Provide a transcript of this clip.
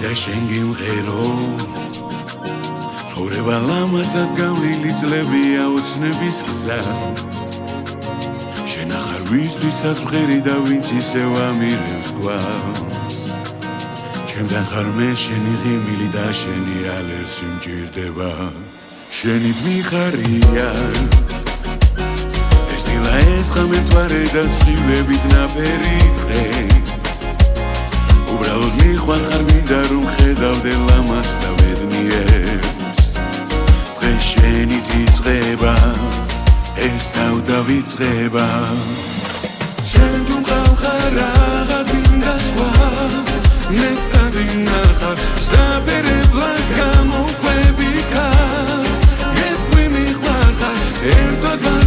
და შენ გიმღერო ცხოვრება ლამაზად გავლილი წლებია ოცნების გზა შენ ახარ ვისთვისაც მღერი და ვინც ისევ ამირებს გვავს ჩემთან ხარ მე შენი ღიმილი და შენი ალერსი მჭირდება შენით მიხარია ეს დილა ეს ხამეთვარე და სხივებით ნაფერი დღე უბრალოდ მიხვალხარ მინდა რომ ხედავდე ლამას და ბედნიერს დღე შენით იწყება ეს თავდავიწყება შენ თუ მყავხარ რაღაც მინდასვა მე დავინახარ საბერებლად გამოყვები ქას ერთვი მიხვალხარ ერთად